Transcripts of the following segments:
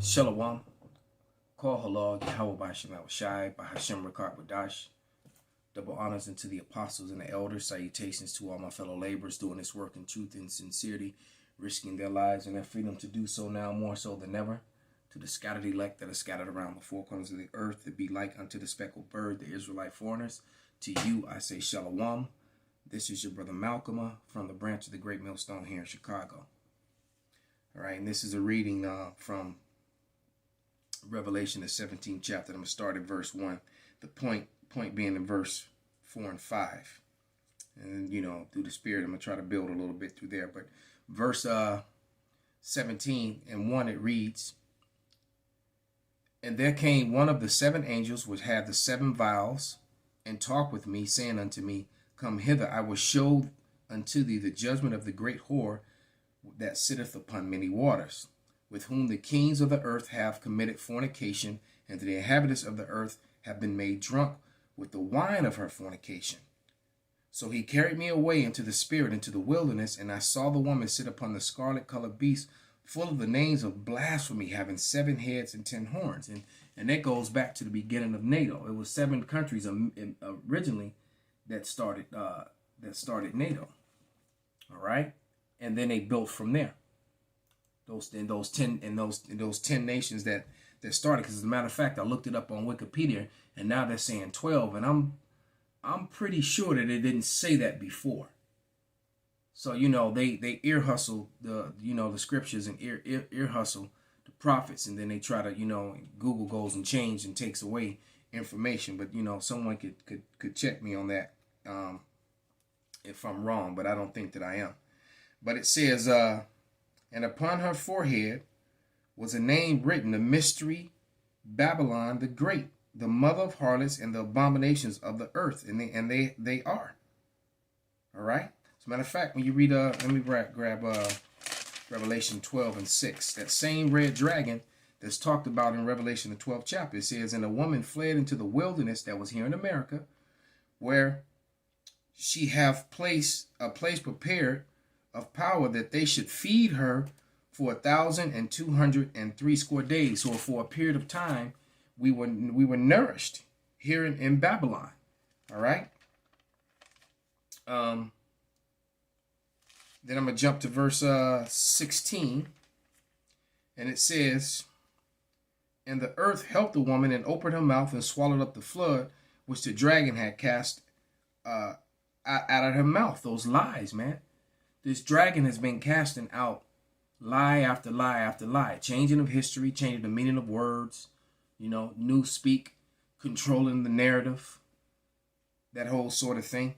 Shalom, call Halal, Yahawah by Yahawashi, by Hashem Qadash. Double honors unto the apostles and the elders. Salutations to all my fellow laborers doing this work in truth and sincerity, risking their lives and their freedom to do so now more so than ever. To the scattered elect that are scattered around the four corners of the earth, to be like unto the speckled bird, the Israelite foreigners. To you I say Shalom. This is your brother Malcolm from the branch of the Great Millstone here in Chicago. All right, and this is a reading from Revelation, the 17th chapter. I'm going to start at verse 1. The point being in verse 4 and 5. And, through the Spirit, I'm going to try to build a little bit through there. But verse 17 and 1, it reads, And there came one of the seven angels which had the seven vials, and talked with me, saying unto me, Come hither, I will show unto thee the judgment of the great whore that sitteth upon many waters, with whom the kings of the earth have committed fornication, and the inhabitants of the earth have been made drunk with the wine of her fornication. So he carried me away into the spirit, into the wilderness, and I saw the woman sit upon the scarlet-colored beast, full of the names of blasphemy, having 7 heads and 10 horns. And that goes back to the beginning of NATO. It was 7 countries originally that started NATO. All right, and then they built from there. Those 10 nations that started. Because as a matter of fact, I looked it up on Wikipedia, and now they're saying 12, and I'm pretty sure that they didn't say that before. So they ear hustle the scriptures and ear hustle the prophets, and then they try to Google goes and changes and takes away information. But someone could check me on that if I'm wrong, but I don't think that I am. But it says, and upon her forehead was a name written, the mystery Babylon the Great, the mother of harlots and the abominations of the earth. And they are. All right. As a matter of fact, when you read, let me grab Revelation 12 and 6, that same red dragon that's talked about in Revelation the 12th chapter. It says, and a woman fled into the wilderness, that was here in America, where she have a place prepared of power, that they should feed her for 1,260 days. So for a period of time, we were nourished here in Babylon. All right. Then I'm gonna jump to verse 16, and it says, and the earth helped the woman and opened her mouth and swallowed up the flood which the dragon had cast out of her mouth. Those lies, man. This dragon has been casting out lie after lie after lie, changing of history, changing the meaning of words, new speak, controlling the narrative, that whole sort of thing.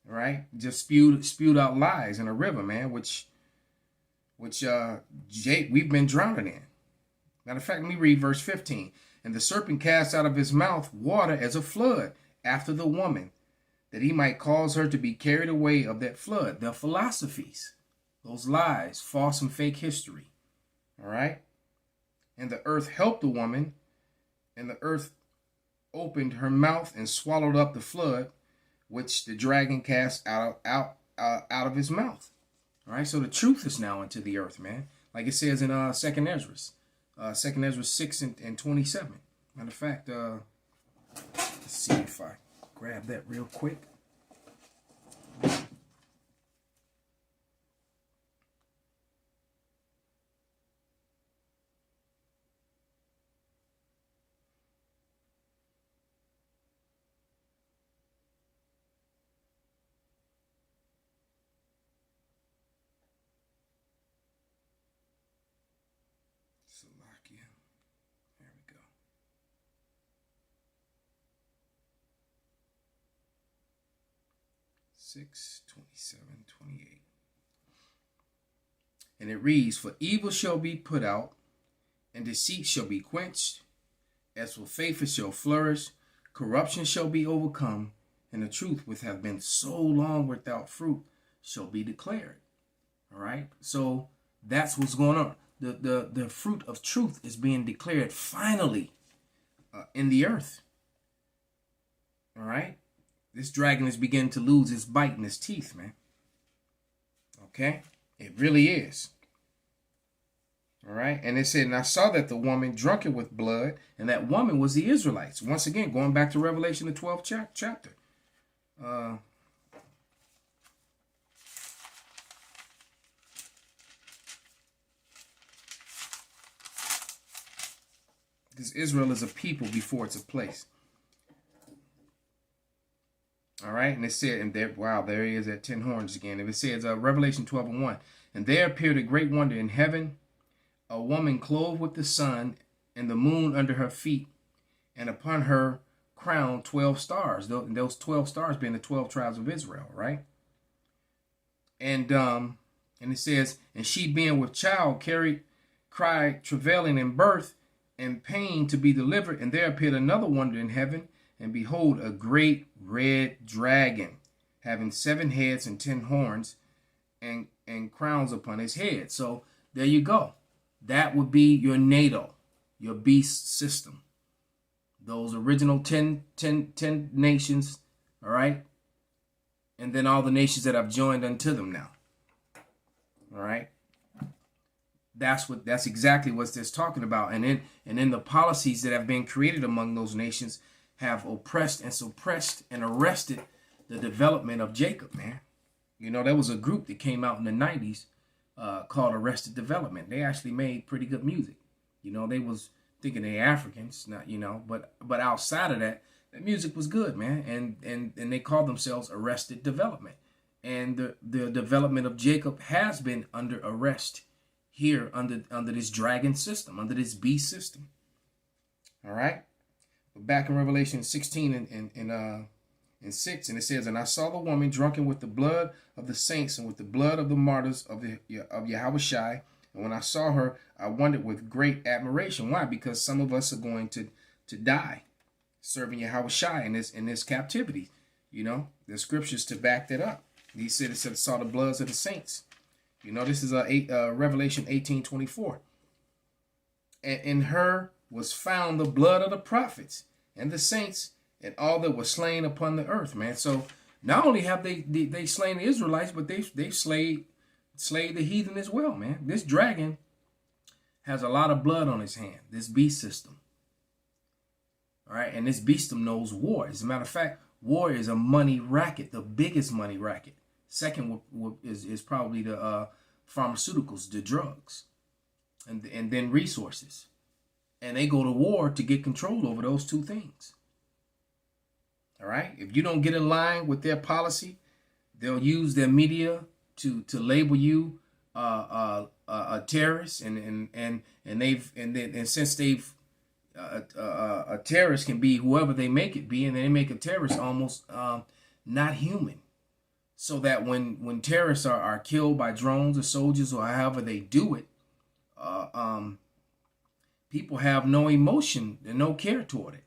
All right, just spewed out lies in a river, man, which we've been drowning in. Matter of fact, let me read verse 15. And the serpent cast out of his mouth water as a flood after the woman, that he might cause her to be carried away of that flood. The philosophies, those lies, false and fake history. All right. And the earth helped the woman, and the earth opened her mouth and swallowed up the flood, which the dragon cast out of his mouth. All right. So the truth is now into the earth, man. Like it says in 2nd Ezra 6 and 27. Matter of fact, let's see if I grab that real quick. There we go. 6:27-28. And it reads, for evil shall be put out, and deceit shall be quenched. As for faith it shall flourish, corruption shall be overcome, and the truth which have been so long without fruit shall be declared. All right. So that's what's going on. The fruit of truth is being declared finally in the earth. All right. This dragon is beginning to lose its bite in its teeth, man. Okay? It really is. All right. And it said, and I saw that the woman drunken with blood, and that woman was the Israelites. Once again, going back to Revelation, the 12th chapter. Because Israel is a people before it's a place. All right. And it said, and there, wow, there he is at 10 horns again. And it says, Revelation 12:1. And there appeared a great wonder in heaven, a woman clothed with the sun and the moon under her feet, and upon her crown 12 stars. Those 12 stars being the 12 tribes of Israel, right? And it says, and she being with child cried, travailing in birth and pain to be delivered. And there appeared another wonder in heaven, and behold, a great red dragon, having 7 heads and 10 horns, and crowns upon his head. So there you go. That would be your NATO, your beast system. Those original 10 nations, all right? And then all the nations that have joined unto them now. All right? That's exactly what this talking about. And then the policies that have been created among those nations have oppressed and suppressed and arrested the development of Jacob, man. You know, there was a group that came out in the 90s called Arrested Development. They actually made pretty good music. You know, they was thinking they Africans, not, you know, but outside of that, the music was good, man. And they called themselves Arrested Development. And the development of Jacob has been under arrest here under this dragon system, under this beast system. All right. But back in Revelation 16 and 6, and it says, and I saw the woman drunken with the blood of the saints and with the blood of the martyrs of Yahawashi. And when I saw her, I wondered with great admiration. Why? Because some of us are going to die serving Yahawashi in this captivity. You know, there's scriptures to back that up. He said it saw the bloods of the saints. You know, this is Revelation 18:24. And in her was found the blood of the prophets and the saints and all that were slain upon the earth, man. So not only have they slain the Israelites, but they've slayed the heathen as well, man. This dragon has a lot of blood on his hand, this beast system. All right, and this beastum knows war. As a matter of fact, war is a money racket, the biggest money racket. Second is probably the pharmaceuticals, the drugs, and then resources. And they go to war to get control over those two things. All right. If you don't get in line with their policy, they'll use their media to label you a terrorist, and since they've a terrorist can be whoever they make it be, and they make a terrorist almost not human. So that when terrorists are killed by drones or soldiers or however they do it, people have no emotion and no care toward it.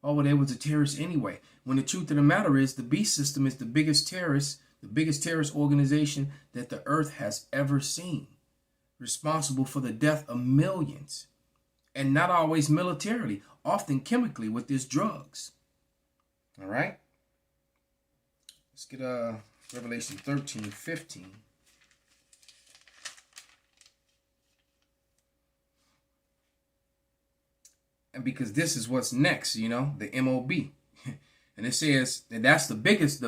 Oh, well, they was a terrorist anyway. When the truth of the matter is, the beast system is the biggest terrorist organization that the earth has ever seen, responsible for the death of millions, and not always militarily, often chemically with these drugs. All right. Let's get Revelation 13:15. And because this is what's next, you know, the MOB. And it says that that's the biggest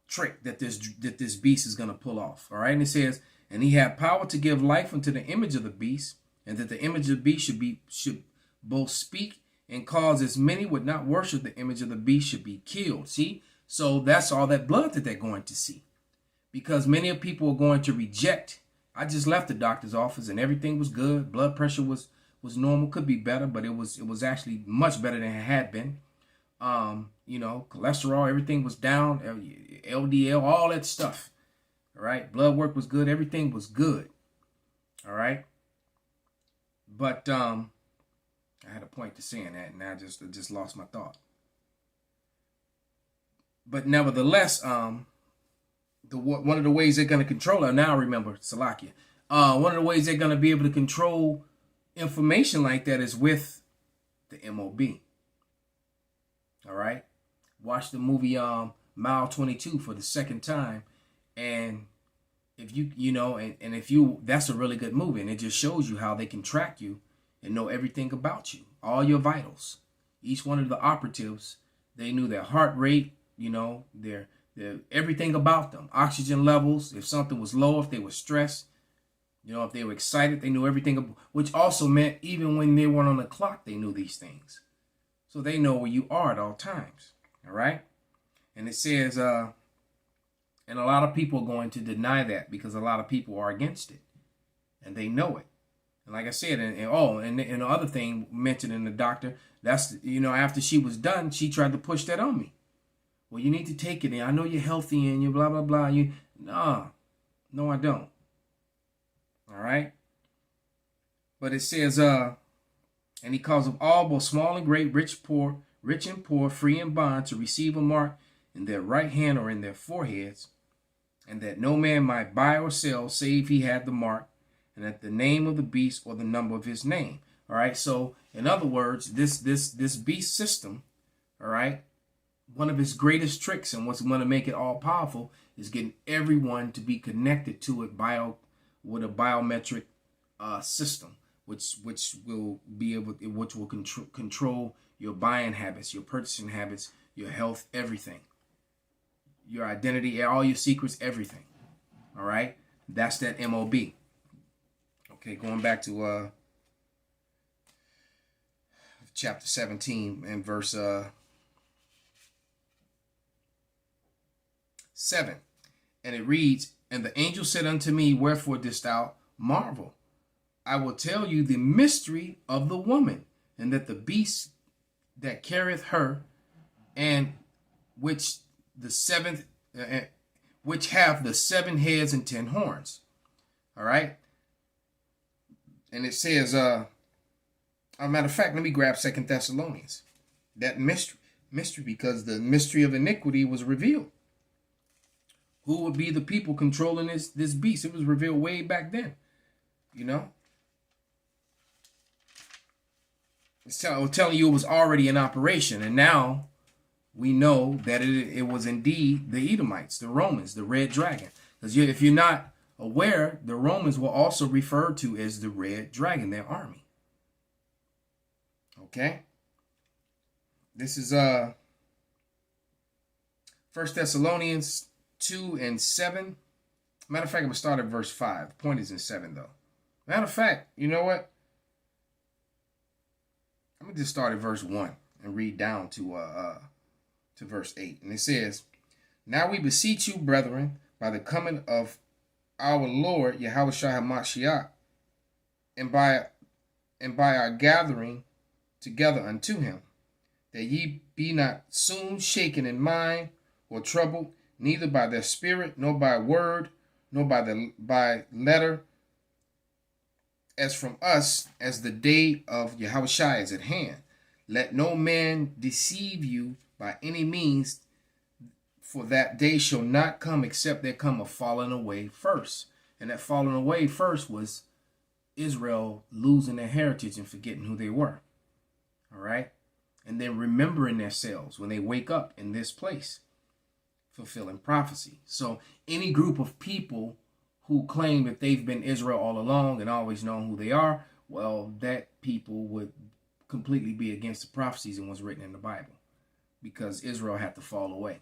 trick that this beast is going to pull off. All right. And it says, and he had power to give life unto the image of the beast, and that the image of the beast should both speak and cause as many would not worship the image of the beast should be killed. See? So that's all that blood that they're going to see. Because many of people are going to reject. I just left the doctor's office and everything was good. Blood pressure was normal. Could be better, but it was actually much better than it had been. You know, cholesterol, everything was down. LDL, all that stuff. All right. Blood work was good. Everything was good. All right. But I had a point to saying that, and I just lost my thought. But nevertheless, one of the ways they're going to control it, now remember, Salakia, one of the ways they're going to be able to control information like that is with the MOB. All right? Watch the movie Mile 22 for the second time, and if you know, and if you, that's a really good movie, and it just shows you how they can track you and know everything about you, all your vitals. Each one of the operatives, they knew their heart rate, you know, their everything about them, oxygen levels, if something was low, if they were stressed, you know, if they were excited, they knew everything, which also meant even when they weren't on the clock, they knew these things. So they know where you are at all times, all right? And it says, and a lot of people are going to deny that because a lot of people are against it, and they know it. And like I said, and the other thing mentioned in the doctor, that's, you know, after she was done, she tried to push that on me. Well, you need to take it in. I know you're healthy and you blah, blah, blah. No, I don't. All right. But it says, and he calls of all, both small and great, rich and poor, free and bond, to receive a mark in their right hand or in their foreheads, and that no man might buy or sell save he had the mark, and at the name of the beast or the number of his name. All right. So in other words, this beast system, all right, one of its greatest tricks and what's going to make it all powerful is getting everyone to be connected to it with a biometric system, which will be able, which will control your buying habits, your purchasing habits, your health, everything, your identity, all your secrets, everything. All right, that's that MOB. Okay, going back to chapter 17 and verse 7, and it reads, and the angel said unto me, wherefore didst thou marvel? I will tell you the mystery of the woman, and that the beast that carrieth her, and which have the 7 heads and 10 horns. All right. And it says, a matter of fact, let me grab 2 Thessalonians. That mystery, because the mystery of iniquity was revealed. Who would be the people controlling this beast? It was revealed way back then, you know. It's telling you it was already in operation, and now we know that it was indeed the Edomites, the Romans, the red dragon. Because if you're not aware, the Romans were also referred to as the red dragon, their army. Okay. This is 1 Thessalonians 2 and 7. Matter of fact, I'm going to start at verse 5. The point is in 7, though. Matter of fact, you know what? I'm going to just start at verse 1 and read down to verse 8. And it says, now we beseech you, brethren, by the coming of our Lord Yahawashi, and by our gathering together unto him, that ye be not soon shaken in mind or troubled, neither by their spirit, nor by word, nor by letter, as from us, as the day of Yahawashi is at hand. Let no man deceive you by any means, for that day shall not come except there come a falling away first. And that falling away first was Israel losing their heritage and forgetting who they were. All right? And then remembering themselves when they wake up in this place, fulfilling prophecy. So any group of people who claim that they've been Israel all along and always known who they are, well, that people would completely be against the prophecies and what's written in the Bible, because Israel had to fall away.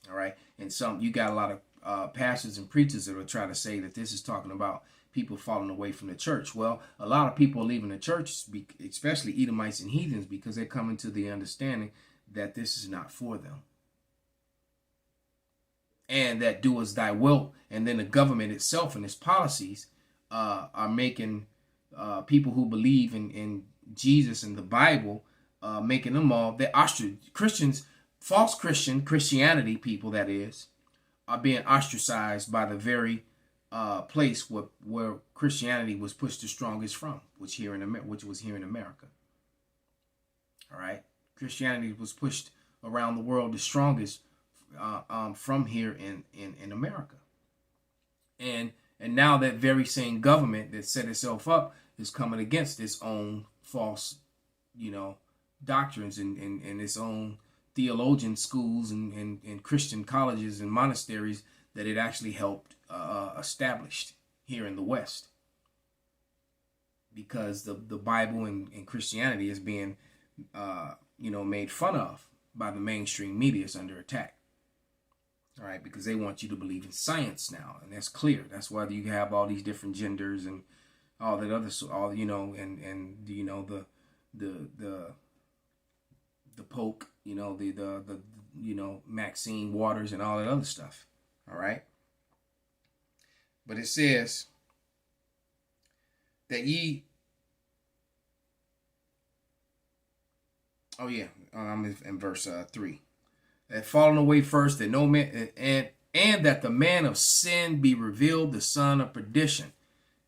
All right. And you got a lot of pastors and preachers that will try to say that this is talking about people falling away from the church. Well, a lot of people are leaving the church, especially Edomites and heathens, because they're coming to the understanding that this is not for them. And that do as thy will. And then the government itself and its policies are making people who believe in Jesus and the Bible, making them all, they're Christians, false Christianity people, that is, are being ostracized by the very place where Christianity was pushed the strongest from, which was here in America. All right. Christianity was pushed around the world the strongest from here in America. And now that very same government that set itself up is coming against its own false, doctrines and its own theologian schools and Christian colleges and monasteries that it actually helped established here in the West, because the Bible and Christianity is being made fun of by the mainstream media. Is under attack. All right, because they want you to believe in science now, and that's clear. That's why you have all these different genders and all that other, the Pope, the Maxine Waters and all that other stuff. All right, but it says that ye. Oh yeah, I'm in verse 3. That fallen away first, that no man and that the man of sin be revealed, the son of perdition.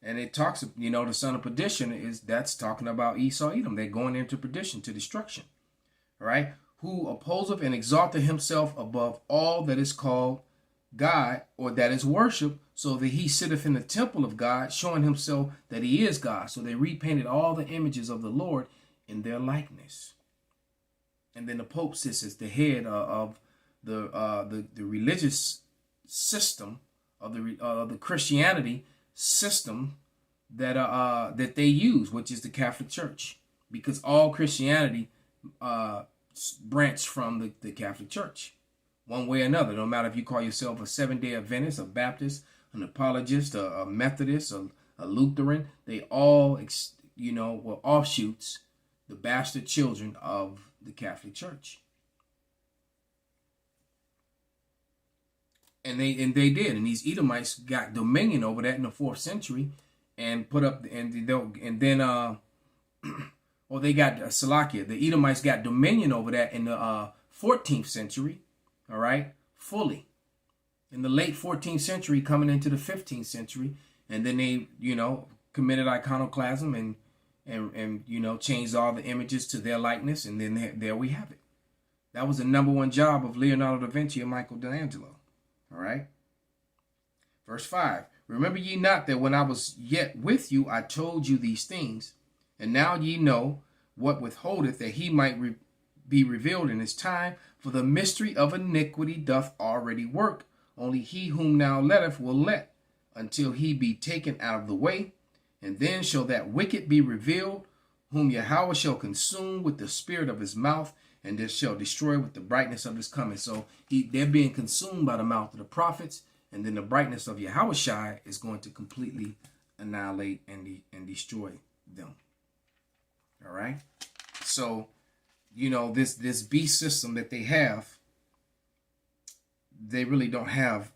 And it talks, the son of perdition that's talking about Esau, Edom. They're going into perdition, to destruction. All right, who opposeth and exalteth himself above all that is called God, or that is worship, so that he sitteth in the temple of God, showing himself that he is God. So they repainted all the images of the Lord in their likeness. And then the Pope sits as the head of the religious system of the Christianity system that they use, which is the Catholic Church, because all Christianity branched from the Catholic Church, one way or another. No matter if you call yourself a Seventh-day Adventist, a Baptist, an apologist, a Methodist, a Lutheran, they all were offshoots, the bastard children of the Catholic Church. And they did, and these Edomites got dominion over that in the 4th century, and put up, and then they got Salakia. The Edomites got dominion over that in the 14th century, all right, fully, in the late 14th century, coming into the 15th century, and then they committed iconoclasm and changed all the images to their likeness, and then there we have it. That was the #1 job of Leonardo da Vinci and Michelangelo. All right. Verse 5. Remember ye not that when I was yet with you, I told you these things, and now ye know what withholdeth, that he might be revealed in his time. For the mystery of iniquity doth already work. Only he whom now letteth will let, until he be taken out of the way. And then shall that wicked be revealed, whom Yahawah shall consume with the spirit of his mouth, and this shall destroy with the brightness of his coming. So they're being consumed by the mouth of the prophets, and then the brightness of Yahawashi is going to completely annihilate and destroy them. All right. So, this beast system that they have, they really don't have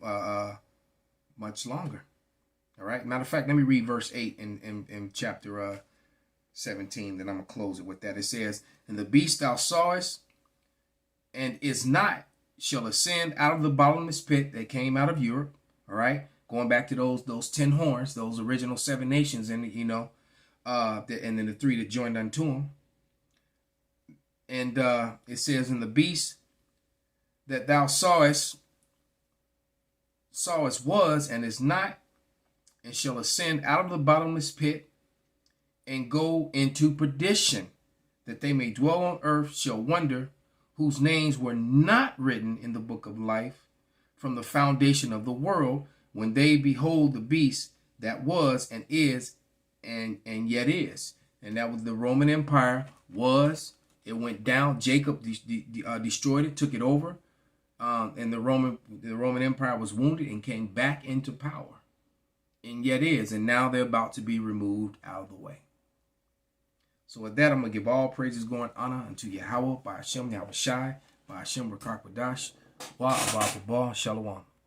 much longer. All right. Matter of fact, let me read verse 8 in chapter 17. Then I'm going to close it with that. It says, and the beast thou sawest, and is not, shall ascend out of the bottomless pit that came out of Europe. All right. Going back to those 10 horns, those original 7 nations, and, and then the 3 that joined unto them. And it says, and the beast that thou sawest was and is not, and shall ascend out of the bottomless pit and go into perdition, that they may dwell on earth, shall wonder, whose names were not written in the book of life from the foundation of the world, when they behold the beast that was and is and yet is. And that was the Roman Empire. It went down. Jacob destroyed it, took it over, and the Roman Empire was wounded and came back into power, and yet is. And now they're about to be removed out of the way. So with that, I'm going to give all praises, glory, and honor unto Yahawah, by Hashem, Yahawashi, by Hashem, Qadash, YAHAWADAH, Shalom.